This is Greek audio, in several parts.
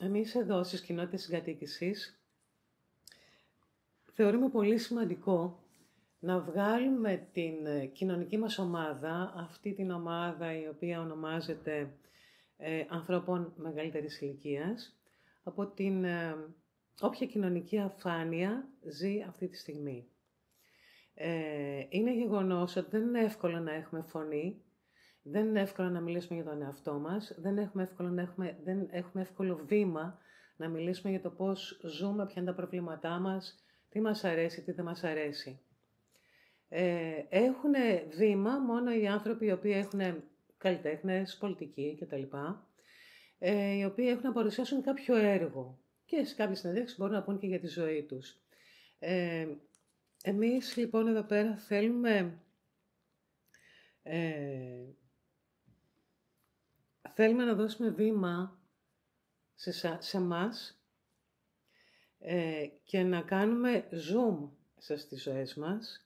Εμείς εδώ στις κοινότητες συγκατοίκησης θεωρούμε πολύ σημαντικό να βγάλουμε την κοινωνική μας ομάδα, αυτή την ομάδα η οποία ονομάζεται ανθρώπων μεγαλύτερης ηλικίας, από την όποια κοινωνική αφάνεια ζει αυτή τη στιγμή. Είναι γεγονός ότι δεν είναι εύκολο να έχουμε φωνή, δεν είναι εύκολο να μιλήσουμε για τον εαυτό μας, δεν έχουμε εύκολο βήμα να μιλήσουμε για το πώς ζούμε, ποια είναι τα προβλήματά μας, τι μας αρέσει, τι δεν μας αρέσει. Έχουν βήμα μόνο οι άνθρωποι οι οποίοι έχουν καλλιτέχνες, πολιτικοί κτλ. Οι οποίοι έχουν να παρουσιάσουν κάποιο έργο και σε κάποιες συνεδρίξεις μπορούν να πούν και για τη ζωή τους. Εμείς λοιπόν εδώ πέρα θέλουμε να δώσουμε βήμα σε εμάς και να κάνουμε zoom στις ζωές μας,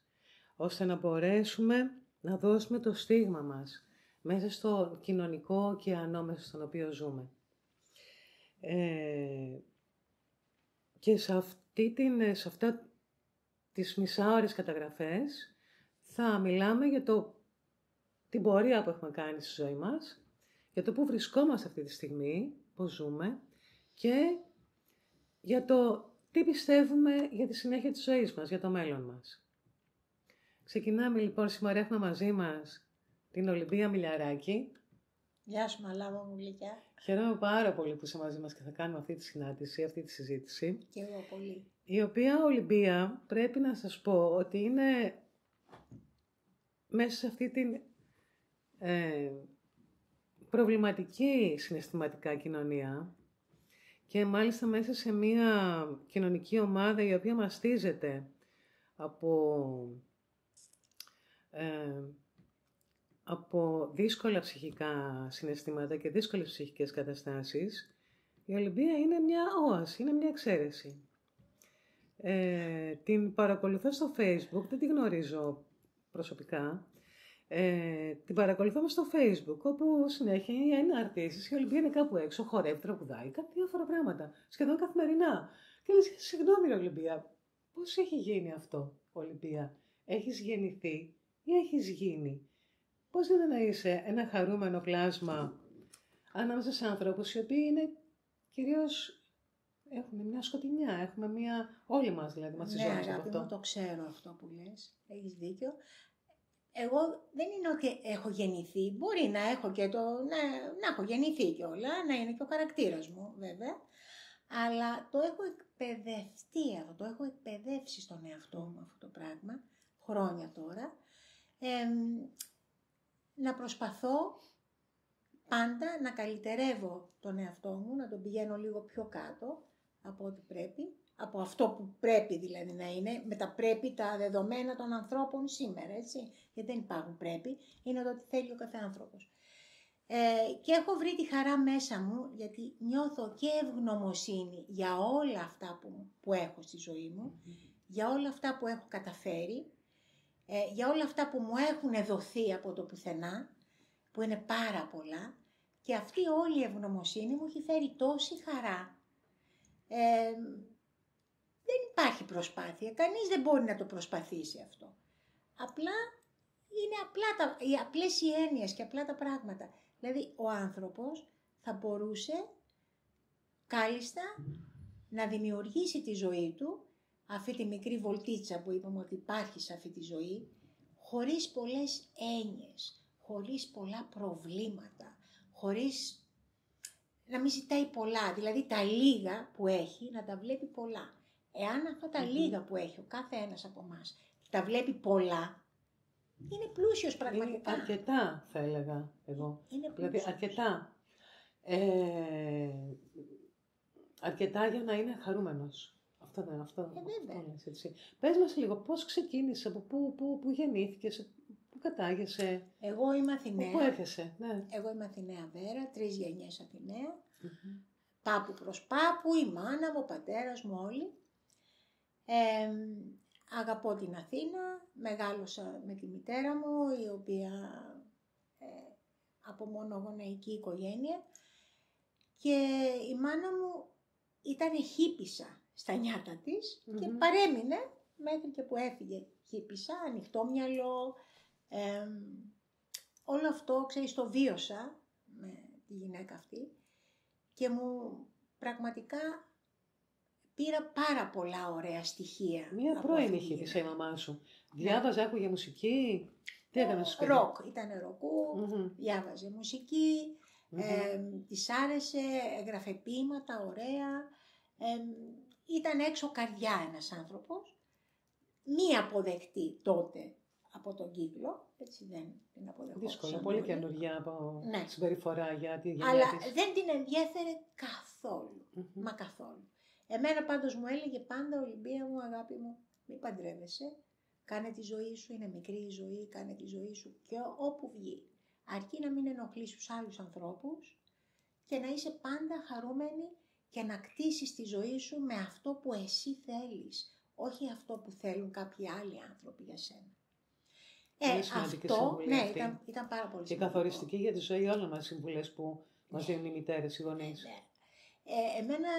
ώστε να μπορέσουμε να δώσουμε το στίγμα μας μέσα στο κοινωνικό ωκεανό μέσα στον οποίο ζούμε. Και σε αυτά τις μισάωρες καταγραφές θα μιλάμε για την πορεία που έχουμε κάνει στη ζωή μας, για το που βρισκόμαστε αυτή τη στιγμή, πώς ζούμε και για το τι πιστεύουμε για τη συνέχεια της ζωής μας, για το μέλλον μας. Ξεκινάμε λοιπόν, σήμερα έχουμε μαζί μας την Ολυμπία Μιλιαράκη. Γεια σου μαλάμα μου γλυκιά. Χαίρομαι πάρα πολύ που είσαι μαζί μας και θα κάνουμε αυτή τη συνάντηση, αυτή τη συζήτηση. Και εγώ πολύ. Η οποία Ολυμπία, πρέπει να σας πω ότι είναι μέσα σε αυτή την προβληματική συναισθηματικά κοινωνία και μάλιστα μέσα σε μια κοινωνική ομάδα η οποία μαστίζεται από δύσκολα ψυχικά συναισθήματα και δύσκολες ψυχικές καταστάσεις, η Ολυμπία είναι μια όαση, είναι μια εξαίρεση. Την παρακολουθώ στο Facebook, δεν τη γνωρίζω προσωπικά. Την παρακολουθώ στο Facebook, όπου συνέχεια είναι αρτήσεις, η Ολυμπία είναι κάπου έξω, χορεύει, τραγουδάει, κάτι διάφορα πράγματα, σχεδόν καθημερινά. Και λες, συγγνώμη Ολυμπία, πώς έχει γίνει αυτό, Ολυμπία? Έχεις γεννηθεί ή έχεις γίνει? Πώς είναι να είσαι ένα χαρούμενο πλάσμα ανάμεσα σε ανθρώπους οι οποίοι είναι κυρίως, έχουν μια σκοτεινιά, έχουμε μια, όλοι μας δηλαδή μαστιζόμαστε από αυτό. Ναι, αγάπη μου, το ξέρω αυτό που λες, έχεις δίκιο. Εγώ δεν είναι ότι έχω γεννηθεί, μπορεί να έχω και να έχω γεννηθεί κιόλα, να είναι και ο χαρακτήρας μου βέβαια, αλλά το έχω εκπαιδευτεί αυτό, το έχω εκπαιδεύσει στον εαυτό μου αυτό το πράγμα, χρόνια τώρα, να προσπαθώ πάντα να καλυτερεύω τον εαυτό μου, να τον πηγαίνω λίγο πιο κάτω από ό,τι πρέπει, από αυτό που πρέπει δηλαδή να είναι, με τα πρέπει τα δεδομένα των ανθρώπων σήμερα, έτσι, γιατί δεν υπάρχουν πρέπει, είναι το ότι θέλει ο κάθε άνθρωπος. Και έχω βρει τη χαρά μέσα μου, γιατί νιώθω και ευγνωμοσύνη για όλα αυτά που έχω στη ζωή μου, για όλα αυτά που έχω καταφέρει, για όλα αυτά που μου έχουν δοθεί από το πουθενά, που είναι πάρα πολλά, και αυτή όλη η ευγνωμοσύνη μου έχει φέρει τόση χαρά. Δεν υπάρχει προσπάθεια, κανείς δεν μπορεί να το προσπαθήσει αυτό. Απλά είναι απλές οι έννοιες και απλά τα πράγματα. Δηλαδή ο άνθρωπος θα μπορούσε κάλλιστα να δημιουργήσει τη ζωή του, αυτή τη μικρή βολτίτσα που είπαμε ότι υπάρχει σε αυτή τη ζωή, χωρίς πολλές έννοιες, χωρίς πολλά προβλήματα, χωρίς να μην ζητάει πολλά, δηλαδή τα λίγα που έχει να τα βλέπει πολλά. Εάν αυτά τα λίγα που έχει ο κάθε ένας από εμάς τα βλέπει πολλά, είναι πλούσιος πραγματικά. Είναι αρκετά θα έλεγα εγώ. Είναι δηλαδή αρκετά. Αρκετά για να είναι χαρούμενος. Αυτό λες, έτσι. Πες μας λίγο, πώς ξεκίνησε, από πού γεννήθηκες, πού κατάγεσαι? Εγώ είμαι Αθηναία. Πού έρχεσαι? Ναι. Εγώ είμαι Αθηναία Βέρα, 3 γενιές Αθηναία. Πάπου προς πάπου, η μάνα μου, ο πατέρας μου, όλοι. Αγαπώ την Αθήνα, μεγάλωσα με τη μητέρα μου, η οποία από μόνο γονεϊκή οικογένεια. Και η μάνα μου ήταν χίπισσα στα νιάτα της και παρέμεινε μέχρι και που έφυγε χίπισσα, ανοιχτό μυαλό. Όλο αυτό, ξέρεις, το βίωσα με τη γυναίκα αυτή και μου πραγματικά πήρα πάρα πολλά ωραία στοιχεία. Μία πρώην χίπισσα η μαμά σου. Διάβαζε, άκουγε μουσική. Τι έκανε στο σπίτι? Ροκ, ήταν ροκού, διάβαζε μουσική, της άρεσε, έγραφε ποίηματα ωραία. Ήταν έξω καρδιά ένας άνθρωπος, μη αποδεκτή τότε από τον κύκλο, έτσι δεν την αποδεχόταν. Δύσκολο, πολύ καινούργια από συμπεριφορά για τη γενιά αλλά της. δεν την ενδιέφερε καθόλου, μα καθόλου. Εμένα πάντως μου έλεγε πάντα, Ολυμπία μου, αγάπη μου, μην παντρεύεσαι, κάνε τη ζωή σου, είναι μικρή η ζωή, κάνε τη ζωή σου και όπου βγει. Αρκεί να μην ενοχλείς τους άλλους ανθρώπους και να είσαι πάντα χαρούμενη και να κτίσεις τη ζωή σου με αυτό που εσύ θέλεις, όχι αυτό που θέλουν κάποιοι άλλοι άνθρωποι για σένα. Αυτό, ναι, ήταν πάρα πολύ σημαντικό. Και καθοριστική για τη ζωή όλων μας συμβουλές που μας δίνουν οι μητέρες, οι γονείς. Ναι. Εμένα,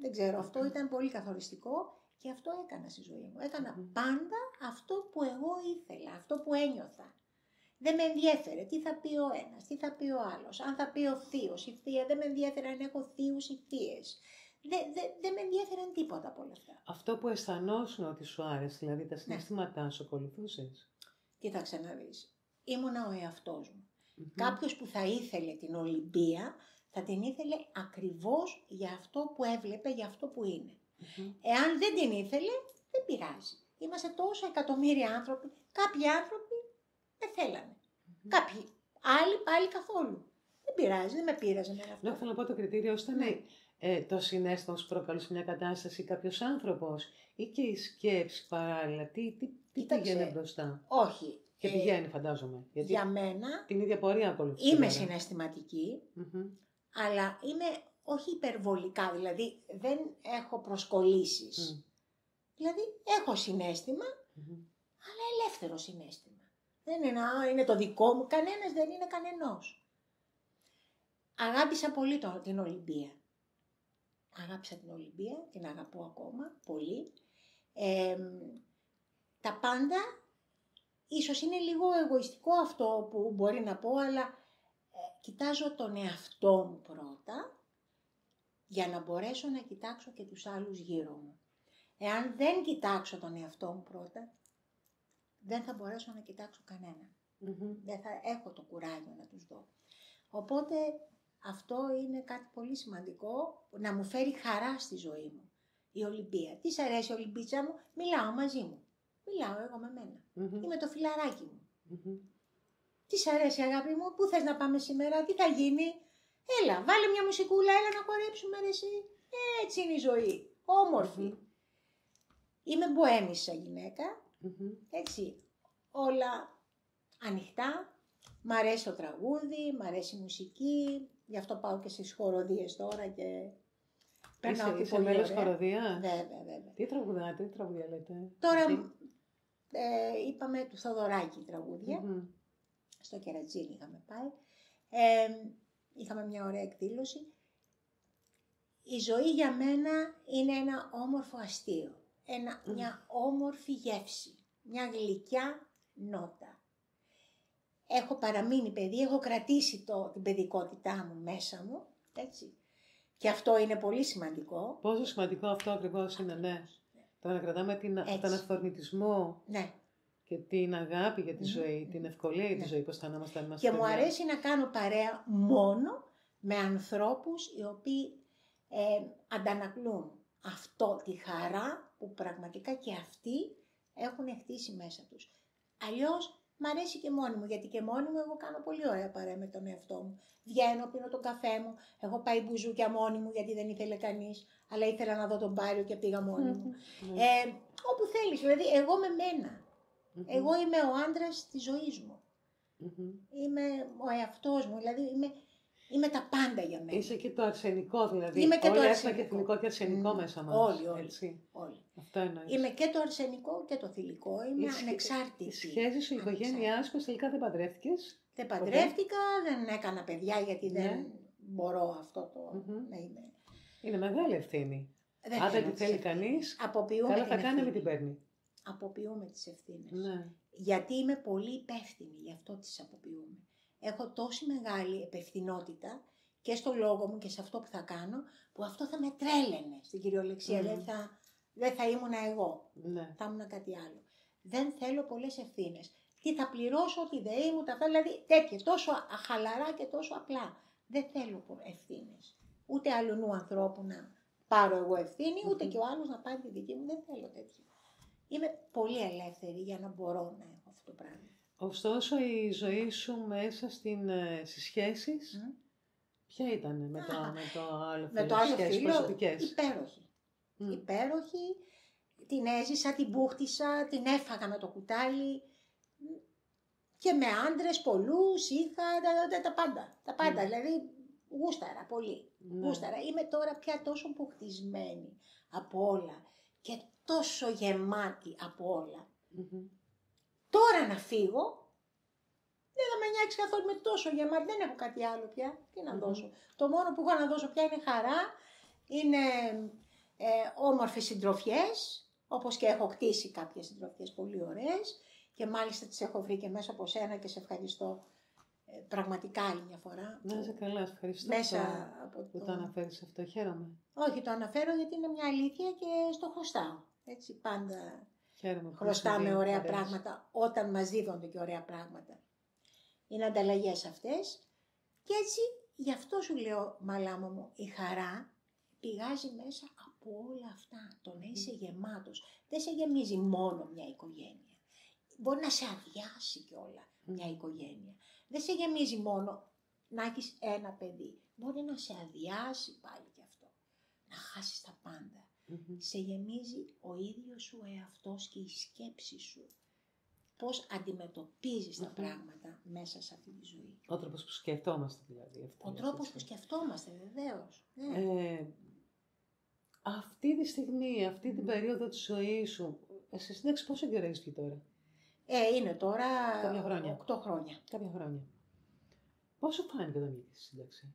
δεν ξέρω, αυτό ήταν πολύ καθοριστικό και αυτό έκανα στη ζωή μου. Έκανα πάντα αυτό που εγώ ήθελα, αυτό που ένιωθα. Δεν με ενδιέφερε τι θα πει ο ένας, τι θα πει ο άλλος, αν θα πει ο θείος, η θεία, δεν με ενδιέφερε αν έχω θείους ή θείες. Δεν με ενδιέφεραν τίποτα από όλα αυτά. Αυτό που αισθανόσουν ότι σου άρεσε, δηλαδή τα συναισθήματά σου, ακολουθούσες? Κοίταξε να δεις, ήμουνα ο εαυτός μου. Κάποιος που θα ήθελε την Ολυμπία, θα την ήθελε ακριβώς για αυτό που έβλεπε, για αυτό που είναι. Εάν δεν την ήθελε, δεν πειράζει. Είμαστε τόσο εκατομμύρια άνθρωποι, κάποιοι άνθρωποι δεν θέλανε. Κάποιοι άλλοι πάλι καθόλου. Δεν πειράζει, δεν με πείραζε με αυτό. Ναι, θέλω να πω το κριτήριο ήταν το συναίσθημα που προκαλούσε μια κατάσταση κάποιος άνθρωπος ή και η σκέψη παράλληλα. Τι πηγαίνει μπροστά? Όχι. Και πηγαίνει, φαντάζομαι. Γιατί για μένα την ίδια πορεία ακολουθεί. Είμαι συναισθηματική, αλλά είμαι όχι υπερβολικά, δηλαδή δεν έχω προσκολήσεις. Δηλαδή έχω συναίσθημα, αλλά ελεύθερο συναίσθημα. Δεν είναι το δικό μου, κανένας δεν είναι κανενός. Αγάπησα πολύ την Ολυμπία. Αγάπησα την Ολυμπία, την αγαπώ ακόμα πολύ. Τα πάντα, ίσως είναι λίγο εγωιστικό αυτό που μπορεί να πω, αλλά κοιτάζω τον εαυτό μου πρώτα, για να μπορέσω να κοιτάξω και τους άλλους γύρω μου. Εάν δεν κοιτάξω τον εαυτό μου πρώτα, δεν θα μπορέσω να κοιτάξω κανέναν. Δεν θα έχω το κουράγιο να τους δω. Οπότε αυτό είναι κάτι πολύ σημαντικό, να μου φέρει χαρά στη ζωή μου. Η Ολυμπία. Τι σ' αρέσει η Ολυμπίτσα μου? Μιλάω μαζί μου. Μιλάω εγώ με μένα. Είμαι το φιλαράκι μου. Τι σ' αρέσει αγάπη μου? Πού θες να πάμε σήμερα? Τι θα γίνει? Έλα, βάλε μια μουσικούλα, έλα να χορέψουμε ρε εσύ. Έτσι είναι η ζωή. Όμορφη. Είμαι μποέμισσα γυναίκα. Έτσι. Όλα ανοιχτά. Μ' αρέσει το τραγούδι, μ' αρέσει η μουσική. Γι' αυτό πάω και στις χοροδίες τώρα και περνάω και πολύ ωραία. Χοροδία? Βέβαια. Τι τραγουδία λέτε? Τώρα είπαμε του Θοδωράκη τραγούδια. Στο Κερατσίνι είχαμε πάει. Είχαμε μια ωραία εκδήλωση. Η ζωή για μένα είναι ένα όμορφο αστείο. Μια όμορφη γεύση. Μια γλυκιά νότα. Έχω παραμείνει παιδί, έχω κρατήσει την παιδικότητά μου μέσα μου, έτσι. Και αυτό είναι πολύ σημαντικό. Πόσο σημαντικό αυτό ακριβώς είναι, ναι. Το να κρατάμε τον αυθορμητισμό και την αγάπη για τη ζωή, την ευκολία για τη ζωή, πώς θα είμαστε. Και μου αρέσει να κάνω παρέα μόνο με ανθρώπους οι οποίοι αντανακλούν αυτό, τη χαρά που πραγματικά και αυτοί έχουν χτίσει μέσα τους. Αλλιώς μ' αρέσει και μόνη μου, γιατί και μόνη μου εγώ κάνω πολύ ωραία παρέα με τον εαυτό μου. Βγαίνω, πίνω τον καφέ μου, έχω πάει μπουζούκια μόνη μου γιατί δεν ήθελε κανείς, αλλά ήθελα να δω τον Πάριο και πήγα μόνη μου. Όπου θέλεις, δηλαδή εγώ με μένα. Εγώ είμαι ο άντρας της ζωής μου. Είμαι ο εαυτός μου, δηλαδή είμαι τα πάντα για μένα. Είσαι και το αρσενικό δηλαδή. Είμαι και όλοι το αρσενικό. Και εθνικό και αρσενικό μέσα μας. Όλοι. Αυτό εννοείς. Είμαι και το αρσενικό και το θηλυκό. Είμαι ανεξάρτητη. Η σχέση σου, η οικογένειά σου, τελικά δεν παντρεύτηκες? Δεν παντρεύτηκα, δεν έκανα παιδιά γιατί μπορώ αυτό να είμαι. Είναι μεγάλη ευθύνη. Δεν Αν δεν θέλω τη θέλει τις κανείς, Αποποιούμε καλά την θα κάνει να μην ευθύνη. την παίρνει. Αποποιούμε τις ευθύνες. Ναι. Γιατί είμαι πολύ υπεύθυνη, γι' αυτό τις αποποιούμε. Έχω τόση μεγάλη υπευθυνότητα και στο λόγο μου και σε αυτό που θα κάνω, που αυτό θα με τρέλαινε στην κυριολεξία. Δεν θα ήμουν εγώ. Ναι. Θα ήμουν κάτι άλλο. Δεν θέλω πολλές ευθύνες. Τι θα πληρώσω, τι δεν ήμουν, αυτά, δηλαδή τέτοια, τόσο χαλαρά και τόσο απλά. Δεν θέλω ευθύνες. Ούτε αλλού ανθρώπου να πάρω εγώ ευθύνη, ούτε και ο άλλος να πάρει τη δική μου. Δεν θέλω τέτοια. Είμαι πολύ ελεύθερη για να μπορώ να έχω αυτό το πράγμα. Ωστόσο, η ζωή σου μέσα στις σχέσεις, ποια ήταν με το άλλο φίλο, με το άλλο σχέσεις φίλο, προσωπικές? υπέροχη. Υπέροχη, την έζησα, την μπούχτισα, την έφαγα με το κουτάλι και με άντρες πολλούς είχα τα πάντα. Τα πάντα, δηλαδή γούσταρα πολύ. Γούσταρα. Είμαι τώρα πια τόσο μπουχτισμένη από όλα και τόσο γεμάτη από όλα. Τώρα να φύγω, δεν θα με νοιάξει καθόλου, με τόσο γεμάτη, δεν έχω κάτι άλλο πια. Τι να δώσω. Το μόνο που έχω να δώσω πια είναι χαρά, είναι όμορφες συντροφιές, όπως και έχω κτίσει κάποιες συντροφιές πολύ ωραίες και μάλιστα τις έχω βρει και μέσα από σένα και σε ευχαριστώ πραγματικά άλλη μια φορά. Να είσαι καλά, ευχαριστώ μέσα που το αναφέρεις αυτό, χαίρομαι. Όχι, το αναφέρω γιατί είναι μια αλήθεια και στο χρωστάω. Έτσι πάντα χρωστάμε ωραία πράγματα όταν μας δίδονται και ωραία πράγματα. Είναι ανταλλαγές αυτές και έτσι γι' αυτό σου λέω, μαλάμα μου, η χαρά πηγάζει μέσα από όλα αυτά. Το να είσαι γεμάτος. Δεν σε γεμίζει μόνο μια οικογένεια. Μπορεί να σε αδειάσει κιόλα μια οικογένεια. Δεν σε γεμίζει μόνο να έχεις ένα παιδί. Μπορεί να σε αδειάσει πάλι κι αυτό. Να χάσεις τα πάντα. Σε γεμίζει ο ίδιος σου εαυτός και η σκέψη σου. Πώς αντιμετωπίζεις τα πράγματα μέσα σε αυτή τη ζωή. Ο τρόπος που σκεφτόμαστε δηλαδή. Ο τρόπος που σκεφτόμαστε, βεβαίως. Αυτή τη στιγμή, αυτή την περίοδο της ζωής σου, σε σύνταξη πόσο καιρό είσαι τώρα? Είναι τώρα 8 χρόνια. Κάποια χρόνια. Πόσο φάνηκε όταν βγήκες στη σύνταξη?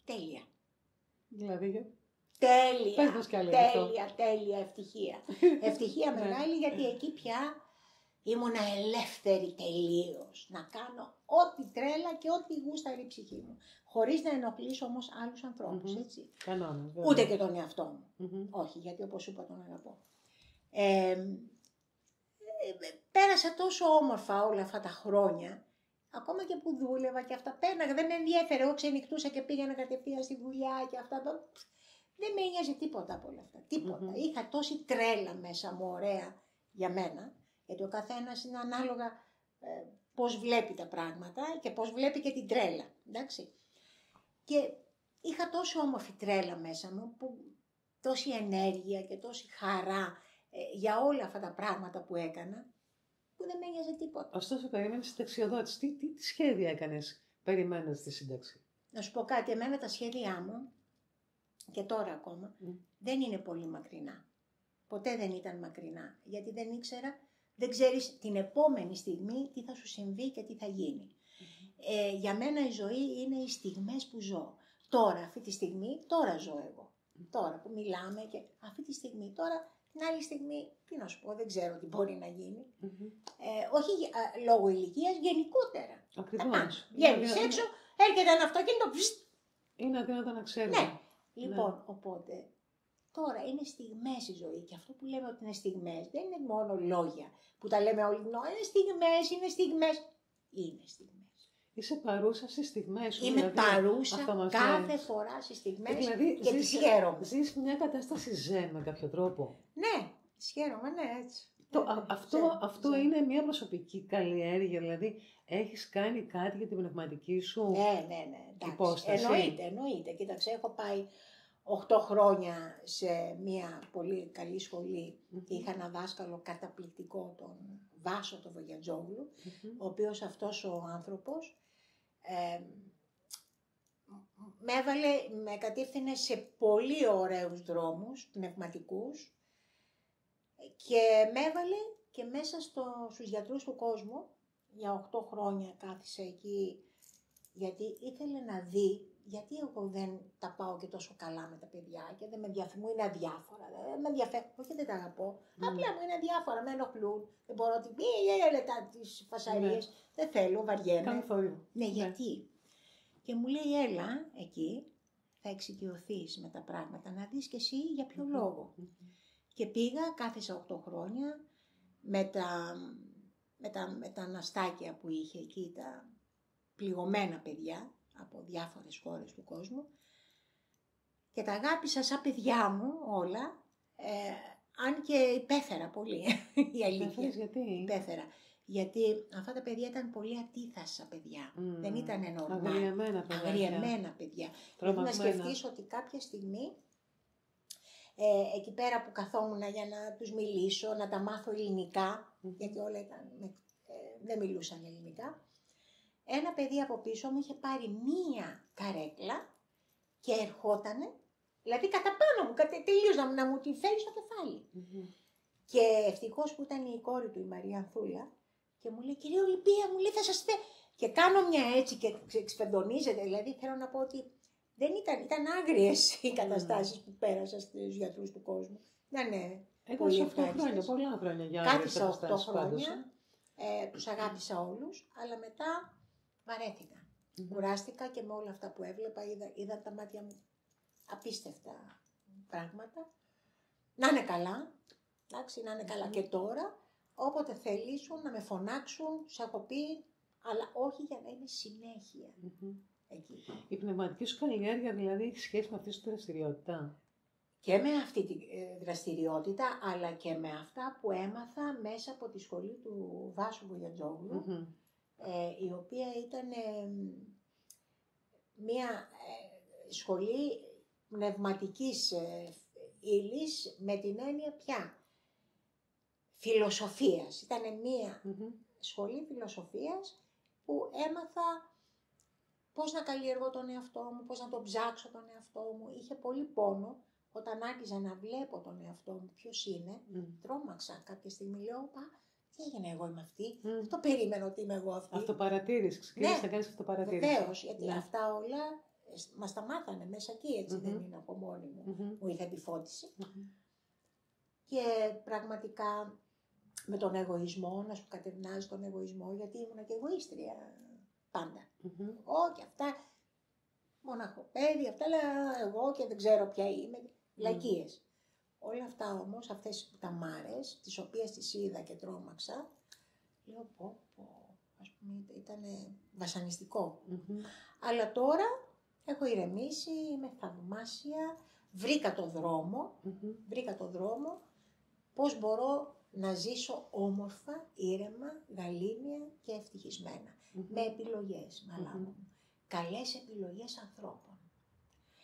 Τέλεια. Δηλαδή, τέλεια, πες μας κι άλλο τέλεια, ευτυχία. Ευτυχία μεγάλη γιατί εκεί πια ήμουν ελεύθερη τελείως. Να κάνω ό,τι τρέλα και ό,τι γούσταρε η ψυχή μου. Χωρίς να ενοχλήσω όμως άλλους ανθρώπους, έτσι. Κανόνας, ούτε και τον εαυτό μου. Όχι, γιατί όπως σου είπα τον αγαπώ. Πέρασα τόσο όμορφα όλα αυτά τα χρόνια, ακόμα και που δούλευα και αυτά πέρναγα, δεν με ενδιέφερε, εγώ ξενυχτούσα και πήγαινα κατευθείαν στη δουλειά και αυτά. Δεν με ένοιαζε τίποτα από όλα αυτά, τίποτα. Είχα τόση τρέλα μέσα μου, ωραία για μένα, γιατί ο καθένας είναι ανάλογα πώς βλέπει τα πράγματα και πώς βλέπει και την τρέλα, εντάξει. Και είχα τόσο όμορφη τρέλα μέσα μου, που τόση ενέργεια και τόση χαρά για όλα αυτά τα πράγματα που έκανα, που δεν με ένοιαζε τίποτα. Ωστόσο, περίμενες συνταξιοδότηση. Τι σχέδια έκανες περιμένοντας τη σύνταξη? Να σου πω κάτι, εμένα τα σχέδιά μου, και τώρα ακόμα, δεν είναι πολύ μακρινά. Ποτέ δεν ήταν μακρινά, γιατί δεν ήξερα, δεν ξέρεις την επόμενη στιγμή τι θα σου συμβεί και τι θα γίνει. Για μένα η ζωή είναι οι στιγμές που ζω. Τώρα, αυτή τη στιγμή, τώρα ζω εγώ. Τώρα που μιλάμε και αυτή τη στιγμή, τώρα την άλλη στιγμή, τι να σου πω, δεν ξέρω τι μπορεί να γίνει. Όχι λόγω ηλικίας, γενικότερα. Ακριβώς. Βγαίνεις έξω, έρχεται ένα αυτοκίνητο, είναι αδύνατο να ξέρουμε. Ναι. Λοιπόν, οπότε, τώρα είναι στιγμές η ζωή και αυτό που λέμε ότι είναι στιγμές δεν είναι μόνο λόγια που τα λέμε όλοι, είναι στιγμές, είναι στιγμές. Είναι στιγμές. Είσαι παρούσα στις στιγμές σου. Είμαι παρούσα κάθε φορά στις στιγμές δηλαδή, και τις χαίρομαι. Ζεις μια κατάσταση ζεν με κάποιο τρόπο. Ναι, τις χαίρομαι, ναι, έτσι. Αυτό είναι μια προσωπική καλλιέργεια, δηλαδή έχεις κάνει κάτι για την πνευματική σου υπόσταση. Εννοείται. Κοίταξε, έχω πάει 8 χρόνια σε μια πολύ καλή σχολή και είχα ένα δάσκαλο καταπληκτικό, τον Βάσο τον Βογιατζόγλου, ο οποίος αυτός ο άνθρωπος με κατήφθηνε σε πολύ ωραίους δρόμους πνευματικούς και με έβαλε και μέσα στους γιατρούς του κόσμου. Για 8 χρόνια κάθισε εκεί, γιατί ήθελε να δει γιατί εγώ δεν τα πάω και τόσο καλά με τα παιδιά και δεν με ενδιαφέρει, μου είναι αδιάφορα. Δεν με ενδιαφέρει, όχι δεν τα αγαπώ. Απλά μου είναι αδιάφορα, με ενοχλούν. Δεν μπορώ τις φασαρίες. Δεν θέλω, βαριέμαι. Κάνει θόρυβο. Ναι, γιατί. Και μου λέει, έλα εκεί, θα εξοικειωθείς με τα πράγματα, να δεις και εσύ για ποιο λόγο. Και πήγα, κάθισα 8 χρόνια, με τα ναστάκια που είχε εκεί, τα πληγωμένα παιδιά, από διάφορες χώρες του κόσμου, και τα αγάπησα σαν παιδιά μου όλα, αν και υπέφερα πολύ, η αλήθεια. Γιατί? Υπέφερα. Γιατί αυτά τα παιδιά ήταν πολύ ατίθασα παιδιά. Δεν ήταν normal. Αγριεμένα παιδιά. Πρέπει να σκεφτείς ότι κάποια στιγμή, εκεί πέρα που καθόμουν για να τους μιλήσω, να τα μάθω ελληνικά, γιατί όλα δεν μιλούσαν ελληνικά, ένα παιδί από πίσω μου είχε πάρει μία καρέκλα και ερχότανε, δηλαδή κατά πάνω μου, τελείως να μου τη φέρει στο κεφάλι. Και ευτυχώς που ήταν η κόρη του, η Μαρία Ανθούλα, και μου λέει, κυρία Ολυμπία, μου λέει, θα σας και κάνω μια έτσι και εξφεντονίζεται, δηλαδή θέλω να πω ότι δεν ήταν άγριες οι καταστάσεις που πέρασα στους γιατρούς του κόσμου. Ναι, πολύ ευχάριστες. Πολλά χρόνια για άγριες καταστάσεις. Κάτισα 8 χρόνια, τους αγάπησα όλους, αλλά μετά βαρέθηκα. Κουράστηκα και με όλα αυτά που έβλεπα, είδα τα μάτια μου απίστευτα πράγματα. Να είναι καλά, εντάξει, να είναι καλά και τώρα. Όποτε θελήσουν να με φωνάξουν, τους έχω πει, αλλά όχι για να είναι συνέχεια εκεί. Η πνευματική σου καλλιέργεια δηλαδή έχει σχέση με αυτή τη δραστηριότητα? Και με αυτή τη δραστηριότητα, αλλά και με αυτά που έμαθα μέσα από τη σχολή του Βάσου Βογιατζόγλου, η οποία ήταν μια σχολή πνευματικής ύλης με την έννοια πια φιλοσοφίας. Ήταν μια σχολή φιλοσοφίας που έμαθα πώς να καλλιεργώ τον εαυτό μου, πώς να τον ψάξω τον εαυτό μου. Είχε πολύ πόνο όταν άρχιζα να βλέπω τον εαυτό μου ποιος είναι. Τρόμαξα κάποια στιγμή, λέω, τι έγινε, εγώ είμαι αυτή. Δεν το περίμενα ότι είμαι εγώ αυτή. Αυτοπαρατήρηση, ξεκίνησε να κάνεις αυτοπαρατήρηση. Βεβαίως, γιατί αυτά όλα μας τα μάθανε μέσα εκεί, έτσι δεν είναι από μόνη μου. Μου ήρθε επιφώτιση. Και πραγματικά με τον εγωισμό, να σου κατευνάζει τον εγωισμό, γιατί ήμουν και εγωίστρια πάντα. Και αυτά, μοναχοπέδι, αυτά λέω εγώ και δεν ξέρω ποια είμαι, λακίες. Όλα αυτά όμως, αυτές τα μάρες, τις οποίες τις είδα και τρόμαξα, λέω ας πούμε ήταν βασανιστικό. Αλλά τώρα έχω ηρεμήσει, είμαι θαυμάσια, βρήκα το δρόμο, πώς μπορώ να ζήσω όμορφα, ήρεμα, γαλήνια και ευτυχισμένα. Με επιλογές, μαλάμα μου. Καλές επιλογές ανθρώπων.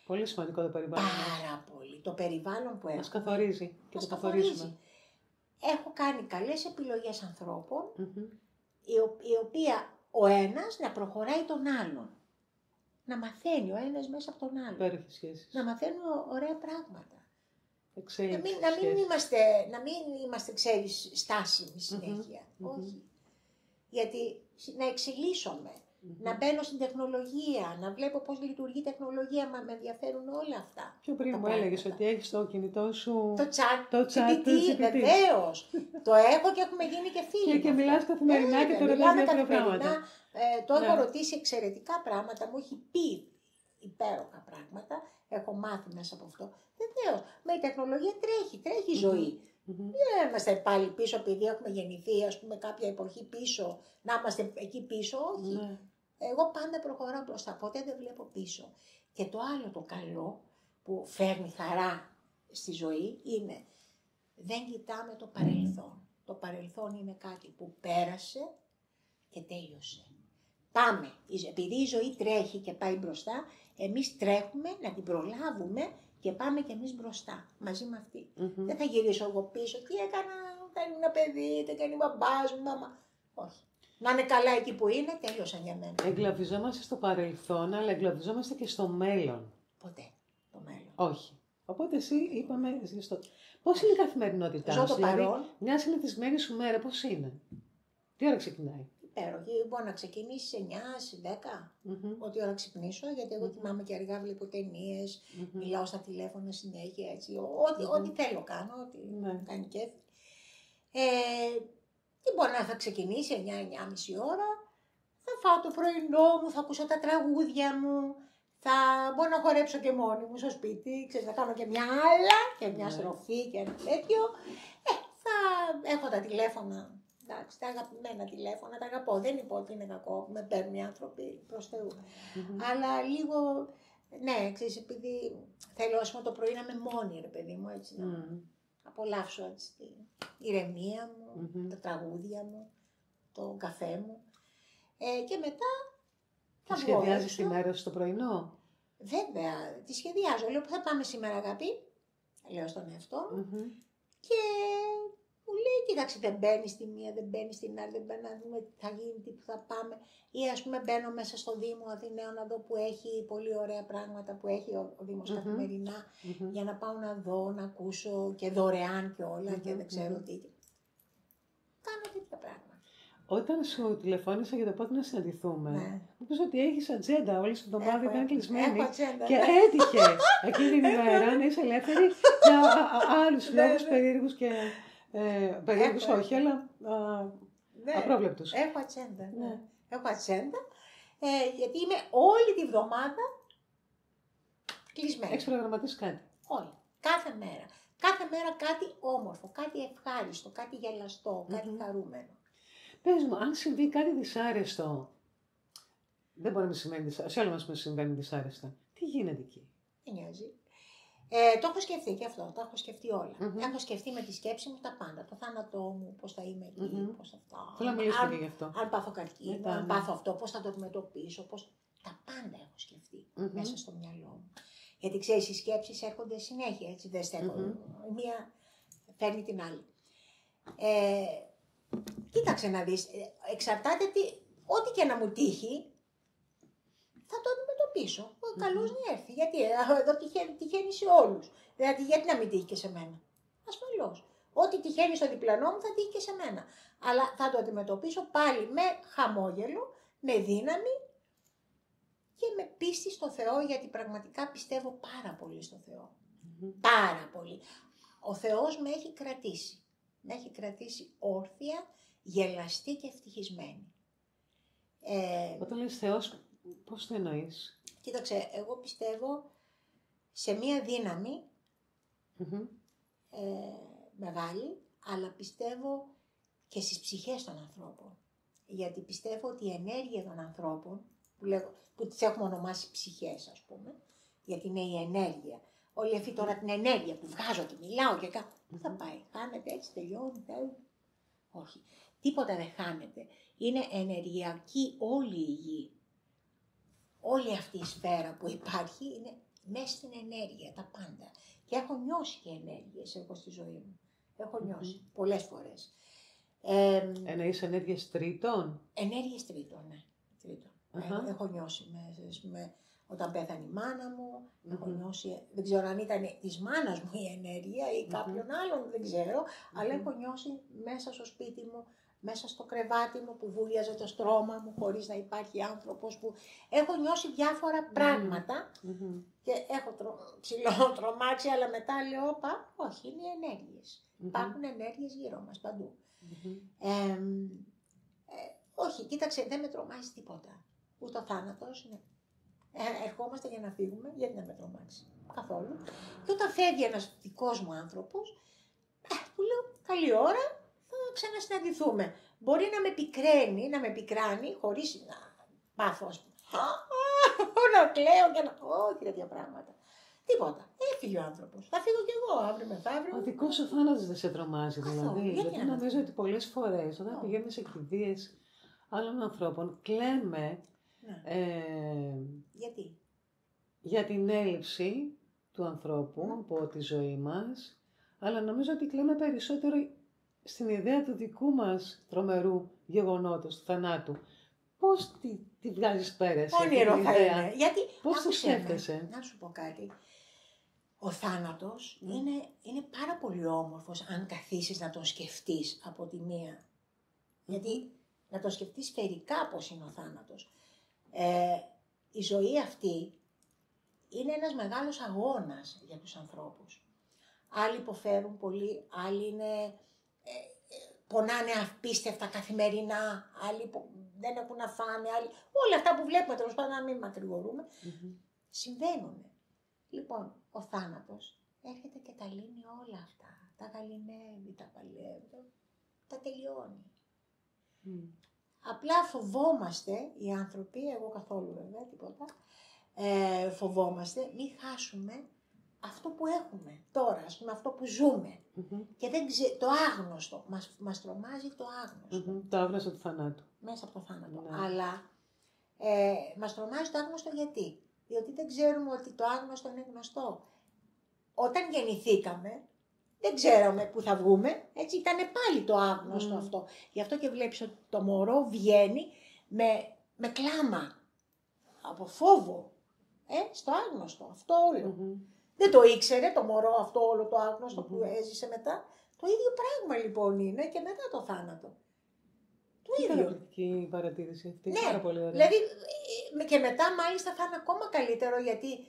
Πολύ σημαντικό το περιβάλλον. Πάρα πολύ. Το περιβάλλον που έχω. Μας καθορίζει και το καθορίζουμε. Έχω κάνει καλές επιλογές ανθρώπων, η οποία ο ένας να προχωράει τον άλλον. Να μαθαίνει ο ένας μέσα από τον άλλον. Υπέροχες σχέσεις. Να μαθαίνουν ωραία πράγματα. Να μην είμαστε, ξέρεις, στάσιμοι συνέχεια. Όχι. Γιατί να εξελίσσομαι, να μπαίνω στην τεχνολογία, να βλέπω πώς λειτουργεί η τεχνολογία, μα με ενδιαφέρουν όλα αυτά. Πιο πριν μου έλεγες ότι έχεις το κινητό σου το chat βεβαίως. Το έχω και έχουμε γίνει και φίλοι. Και μιλάς καθημερινά και το ρωτάς διάφορα πράγματα. Το έχω ρωτήσει εξαιρετικά πράγματα, μου έχει πει υπέροχα πράγματα, έχω μάθει μέσα από αυτό. Βεβαίως, με η τεχνολογία τρέχει η ζωή. Δεν είμαστε πάλι πίσω επειδή έχουμε γεννηθεί, ας πούμε, κάποια εποχή πίσω, να είμαστε εκεί πίσω, όχι. Εγώ πάντα προχωράω μπροστά, ποτέ δεν βλέπω πίσω. Και το άλλο το καλό που φέρνει χαρά στη ζωή είναι, δεν κοιτάμε το παρελθόν. Το παρελθόν είναι κάτι που πέρασε και τέλειωσε. Πάμε, επειδή η ζωή τρέχει και πάει μπροστά, εμείς τρέχουμε να την προλάβουμε και πάμε κι εμείς μπροστά, μαζί με αυτή. Δεν θα γυρίσω εγώ πίσω, τι έκανα, κάνει ένα παιδί, δεν κάνει μπαμπάς μου, μάμα. Όχι. Να είναι καλά εκεί που είναι, τέλειωσαν για μένα. Εγκλωβιζόμαστε στο παρελθόν, αλλά εγκλωβιζόμαστε και στο μέλλον. Ποτέ το μέλλον. Όχι. Οπότε εσύ είπαμε, πώς είναι η καθημερινότητά σου, δηλαδή, μια συνηθισμένη σου μέρα πώς είναι, τι ώρα ξεκινάει? υπέροχη. Μπορεί να ξεκινήσει σε 9, σε 10, ό,τι ώρα ξυπνήσω, γιατί εγώ κοιμάμαι και αργά, βλέπω ταινίες, μιλάω στα τηλέφωνα συνέχεια, έτσι, ό,τι θέλω κάνω, ό,τι κάνει κέφι. Και μπορεί να θα ξεκινήσει 9-9.30 ώρα, θα φάω το πρωινό μου, θα ακούσω τα τραγούδια μου, θα μπορώ να χορέψω και μόνη μου στο σπίτι, ξέρεις, να κάνω και μια άλλα και μια στροφή και ένα τέτοιο. Θα έχω τα τηλέφωνα, εντάξει, τα αγαπημένα τηλέφωνα, τα αγαπώ, δεν είπα ότι είναι κακό που με παίρνουν οι άνθρωποι προς Θεού. Αλλά λίγο, ναι, ξέρεις, επειδή θέλω ας πούμε το πρωί να είμαι μόνη, ρε παιδί μου, έτσι, να απολαύσω έτσι, την ηρεμία μου, τα τραγούδια μου, τον καφέ μου. Και μετά θα βγω. Σχεδιάζεις τη μέρα στο πρωινό? Βέβαια, τη σχεδιάζω. Λέω που θα πάμε σήμερα, αγάπη, λέω στον εαυτό μου. Και μου λέει, κοίταξε, δεν μπαίνει στη μία, δεν μπαίνει στην άλλη, δεν μπαίνει να δούμε τι θα γίνει, τι που θα πάμε. Ή ας πούμε μπαίνω μέσα στο Δήμο Αθηναίων να δω που έχει πολύ ωραία πράγματα που έχει ο Δήμος καθημερινά, για να πάω να δω, να ακούσω και δωρεάν και όλα και δεν ξέρω τι. Κάνω τέτοια πράγματα. Όταν σου τηλεφώνησα για το πότε να συναντηθούμε, μου είπες ότι έχεις ατζέντα, όλη την εβδομάδα ήταν κλεισμένη. Και έτυχε εκείνη την ημέρα να είσαι ελεύθερη για άλλους λόγους περίεργους και. Περίεργους όχι, αλλά απρόβλεπτους. Έχω ατζέντα. Έχω ατζέντα, γιατί είμαι όλη τη βδομάδα κλεισμένη. Έχεις προγραμματίσει κάτι? Όλοι. Κάθε μέρα. Κάθε μέρα κάτι όμορφο, κάτι ευχάριστο, κάτι γελαστό, κάτι χαρούμενο. Πες μου, αν συμβεί κάτι δυσάρεστο, δεν μπορεί να συμβαίνει δυσάρεστο, σε όλα μας συμβαίνει δυσάρεστα. Τι γίνεται εκεί? Δεν νοιάζει. Το έχω σκεφτεί και αυτό, το έχω σκεφτεί όλα. Έχω σκεφτεί με τη σκέψη μου τα πάντα. Το θάνατό μου, πώς θα είμαι εκεί, πώς θα φτάω. Θέλω να μιλήσουμε και γι' αυτό. Αν πάθω καρκίνο, αν πάθω αυτό, πώς θα το αντιμετωπίσω. Τα πάντα έχω σκεφτεί μέσα στο μυαλό μου. Γιατί ξέρεις, οι σκέψεις έρχονται συνέχεια, έτσι δεν στέκονται. Μία φέρνει την άλλη. Κοίταξε να δεις, εξαρτάται ό,τι και να μου τύχει, θα το αντιμετωπίσω. Ο καλός να έρθει. Γιατί εδώ τυχαίνει σε όλους. Δηλαδή, γιατί να μην τύχει και σε μένα? Ασφαλώς. Ό,τι τυχαίνει στο διπλανό μου θα τύχει και σε μένα. Αλλά θα το αντιμετωπίσω πάλι με χαμόγελο, με δύναμη και με πίστη στο Θεό, γιατί πραγματικά πιστεύω πάρα πολύ στο Θεό. Πάρα πολύ. Ο Θεός με έχει κρατήσει. Με έχει κρατήσει όρθια, γελαστή και ευτυχισμένη. Όταν λες Θεός, πώς το εννοείς? Κοίταξε, εγώ πιστεύω σε μία δύναμη μεγάλη, αλλά πιστεύω και στις ψυχές των ανθρώπων. Γιατί πιστεύω ότι η ενέργεια των ανθρώπων, που τις έχουμε ονομάσει ψυχές ας πούμε, γιατί είναι η ενέργεια. Όλη αυτή τώρα την ενέργεια που βγάζω και μιλάω και κάνω, πού θα πάει? Χάνεται έτσι, τελειώνει, όχι. Τίποτα δεν χάνεται. Είναι ενεργειακή όλη η γη. Όλη αυτή η σφαίρα που υπάρχει είναι μέσα στην ενέργεια, τα πάντα. Και έχω νιώσει και ενέργειες εγώ στη ζωή μου. Έχω νιώσει πολλές φορές. Εννοείς ενέργειες τρίτων? Ενέργειες τρίτων, ναι. Έχω νιώσει όταν πέθανε η μάνα μου, έχω νιώσει, δεν ξέρω αν ήταν της μάνας μου η ενέργεια ή κάποιον άλλον, δεν ξέρω, αλλά έχω νιώσει μέσα στο σπίτι μου, μέσα στο κρεβάτι μου που βούλιαζε το στρώμα μου χωρίς να υπάρχει άνθρωπος που... Έχω νιώσει διάφορα πράγματα και έχω τρομάξει, αλλά μετά λέω, όχι, είναι ενέργειες. Υπάρχουν ενέργειες γύρω μας, παντού. Όχι, κοίταξε, δεν με τρομάζει τίποτα. Ούτε ο θάνατος είναι. Ερχόμαστε για να φύγουμε, γιατί να με τρομάξει? Καθόλου. Και όταν φεύγει ένας δικός μου άνθρωπος, του λέω, καλή ώρα, θα ξανασυναντηθούμε. Μπορεί να με πικραίνει, να με πικράνει, χωρίς να πάθω, ας πούμε. Να κλαίω και να... Όχι τέτοια πράγματα. Τίποτα. Έφυγε ο άνθρωπος. Θα φύγω κι εγώ αύριο μεθαύριο. Ο δικός σου θάνατος δεν σε τρομάζει, δηλαδή? Γιατί νομίζω ότι πολλές φορές όταν πηγαίνουμε σε κηδείες άλλων ανθρώπων, κλαίμε. Γιατί? Για την έλλειψη του ανθρώπου από τη ζωή μας, αλλά νομίζω ότι κλαίμε περισσότερο στην ιδέα του δικού μας τρομερού γεγονότος, του θανάτου. Πώς τη βγάζεις πέρα σε αυτή την ιδέα? Γιατί, πώς το σκέφτεσαι? Να σου πω κάτι. Ο θάνατος είναι πάρα πολύ όμορφος αν καθίσεις να τον σκεφτείς από τη μία. Γιατί να το σκεφτείς σφαιρικά πώς είναι ο θάνατος. Η ζωή αυτή είναι ένας μεγάλος αγώνας για τους ανθρώπους. Άλλοι υποφέρουν πολύ, άλλοι πονάνε απίστευτα καθημερινά, άλλοι δεν έχουν να φάνε, άλλοι... όλα αυτά που βλέπουμε, τέλος πάντων, να μην μακρηγορούμε, συμβαίνουν. Λοιπόν, ο θάνατος έρχεται και τα λύνει όλα αυτά. Τα γαληνεύει, τα παλεύει, τα τελειώνει. Απλά φοβόμαστε οι άνθρωποι, εγώ καθόλου βέβαια, τίποτα, φοβόμαστε μην χάσουμε αυτό που έχουμε τώρα, ας πούμε, αυτό που ζούμε. Και το άγνωστο, μας τρομάζει το άγνωστο. Το άγνωστο του θανάτου. Μέσα από το θάνατο. Ναι. Αλλά μας τρομάζει το άγνωστο γιατί. Διότι δεν ξέρουμε ότι το άγνωστο είναι γνωστό. Όταν γεννηθήκαμε, δεν ξέραμε πού θα βγούμε, έτσι ήταν πάλι το άγνωστο αυτό. Γι' αυτό και βλέπεις ότι το μωρό βγαίνει με κλάμα, από φόβο, στο άγνωστο, αυτό όλο. Δεν το ήξερε το μωρό αυτό όλο το άγνωστο που έζησε μετά. Το ίδιο πράγμα λοιπόν είναι και μετά το θάνατο. Το ίδιο. Καταπληκτική παρατήρηση αυτή, ναι, πάρα πολύ ωραία. Δηλαδή και μετά μάλιστα θα είναι ακόμα καλύτερο γιατί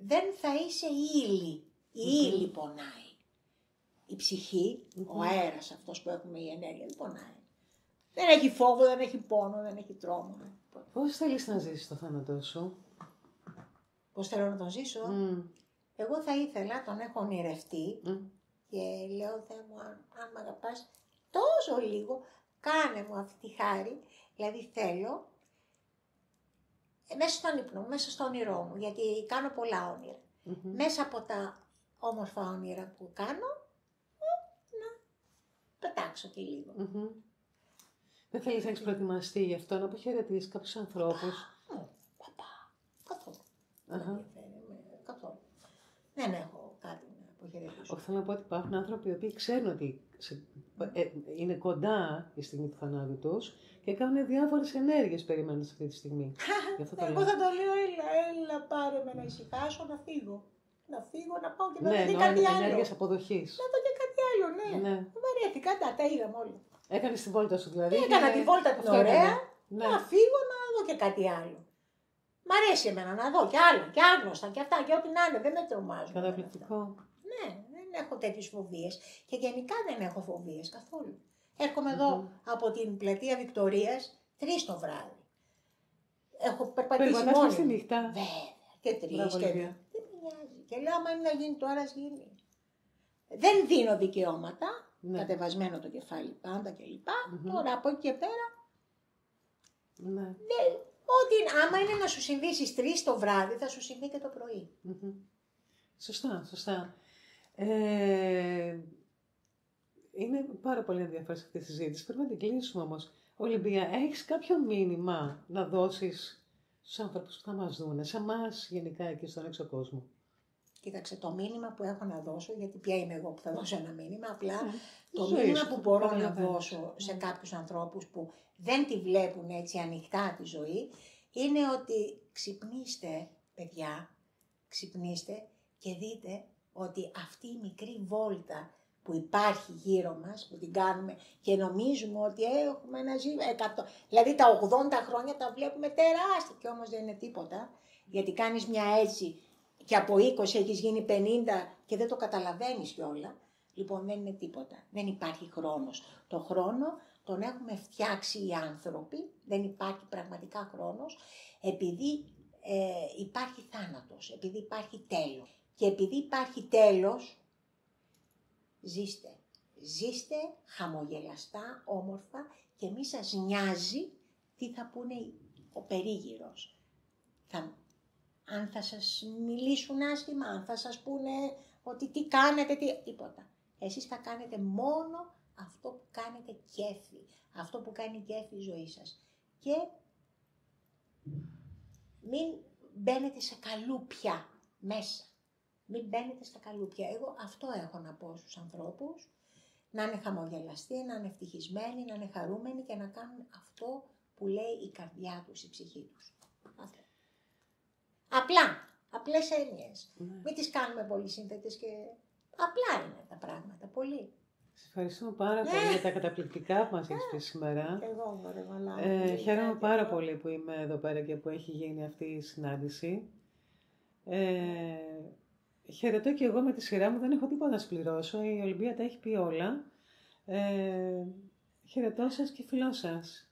δεν θα είσαι ύλη. Η ύλη πονάει. Η ψυχή, ο αέρας αυτός που έχουμε, η ενέργεια, δεν πονάει. Δεν έχει φόβο, δεν έχει πόνο, δεν έχει τρόμο. Πώς θέλεις να ζήσεις το θάνατό σου? Πώς θέλω να τον ζήσω? Εγώ θα ήθελα, τον έχω ονειρευτεί και λέω, Θεέ μου, αν με αγαπάς τόσο λίγο, κάνε μου αυτή τη χάρη. Δηλαδή θέλω, μέσα στον ύπνο, μέσα στο όνειρό μου, γιατί κάνω πολλά όνειρα. Μέσα από τα όμορφα όνειρα που κάνω, να πετάξω και λίγο. Δεν θέλεις να έχεις προετοιμαστεί γι' αυτό, να αποχαιρετήσεις κάποιους ανθρώπους? Καθόλου. Καθόλου. Δεν έχω κάτι να αποχαιρετήσω. Όχι, θέλω να πω ότι υπάρχουν άνθρωποι οι οποίοι ξέρουν ότι είναι κοντά η στιγμή του θανάτου τους και κάνουν διάφορες ενέργειες περιμένοντας αυτή τη στιγμή. Εγώ θα το λέω, έλα πάρε με να ησυχάσω, να φύγω. Να φύγω, να πάω και να δω ναι, κάτι άλλο. ενέργειες αποδοχής. Να δω και κάτι άλλο, ναι. Βαρέθηκα, τα είδαμε όλα. Έκανες τη βόλτα σου δηλαδή. Έκανα τη βόλτα την ωραία, ναι. να φύγω να δω και κάτι άλλο. Μ' αρέσει εμένα να δω και άλλο, και άγνωστα και αυτά και ό,τι να είναι, δεν με τρομάζουν. Καταπληκτικό. Ναι, δεν έχω τέτοιες φοβίες και γενικά δεν έχω φοβίες καθόλου. Έρχομαι εδώ από την πλατεία Βικτωρίας 3 το βράδυ. Έχω περπατήσει μόνη στη νύχτα. Βέβαια, και 3 και 2. Δεν με νοιάζει. Και λέω, άμα είναι να γίνει τώρα, ας γίνει. Δεν δίνω δικαιώματα, κατεβασμένο το κεφάλι πάντα κλπ. Τώρα από εκεί και πέρα, ό,τι άμα είναι να σου συμβεί στις 3 το βράδυ, θα σου συμβεί και το πρωί. Σωστά, σωστά. Είναι πάρα πολύ ενδιαφέρουσα αυτή η συζήτηση. Πρέπει να την κλείσουμε όμως. Ολυμπία, έχεις κάποιο μήνυμα να δώσεις στους άνθρωπους που θα μας δούνε, σε εμάς γενικά εκεί στον έξω κόσμο? Κοίταξε, το μήνυμα που έχω να δώσω, γιατί ποια είμαι εγώ που θα δώσω ένα μήνυμα, απλά το μήνυμα που μπορώ να δώσω σε κάποιους ανθρώπους που δεν τη βλέπουν έτσι ανοιχτά τη ζωή, είναι ότι ξυπνήστε, παιδιά, ξυπνήστε και δείτε ότι αυτή η μικρή βόλτα που υπάρχει γύρω μας, που την κάνουμε και νομίζουμε ότι έχουμε ένα ζύγι 100. Δηλαδή τα 80 χρόνια τα βλέπουμε τεράστια και όμως δεν είναι τίποτα, γιατί κάνεις μια έτσι και από 20 έχεις γίνει 50 και δεν το καταλαβαίνεις κιόλα. Λοιπόν, δεν είναι τίποτα. Δεν υπάρχει χρόνος. Το χρόνο τον έχουμε φτιάξει οι άνθρωποι, δεν υπάρχει πραγματικά χρόνος, επειδή υπάρχει θάνατος, επειδή υπάρχει τέλος. Και επειδή υπάρχει τέλος, ζήστε. Ζήστε χαμογελαστά, όμορφα και μη σας νοιάζει τι θα πούνε ο περίγυρος. Αν θα σας μιλήσουν άσχημα, αν θα σας πούνε ότι τι κάνετε, τίποτα. Εσείς θα κάνετε μόνο αυτό που κάνετε κέφι, αυτό που κάνει κέφι η ζωή σας. Και μην μπαίνετε σε καλούπια μέσα. Μην μπαίνετε στα καλούπια. Εγώ αυτό έχω να πω στους ανθρώπους. Να είναι χαμογελαστοί, να είναι ευτυχισμένοι, να είναι χαρούμενοι και να κάνουν αυτό που λέει η καρδιά τους, η ψυχή τους. Αυτό. Απλές έννοιες. Μην τις κάνουμε πολύ σύνθετες και απλά είναι τα πράγματα, πολύ. Σε ευχαριστούμε πάρα πολύ για τα καταπληκτικά που μας έχεις πει σήμερα. Εγώ μωρέ μαλά. Χαίρομαι πάρα πολύ που είμαι εδώ πέρα και που έχει γίνει αυτή η συνάντηση. Χαιρετώ και εγώ με τη σειρά μου, δεν έχω τίποτα να συμπληρώσω. Η Ολυμπία τα έχει πει όλα. Χαιρετώ σας και φιλό σας.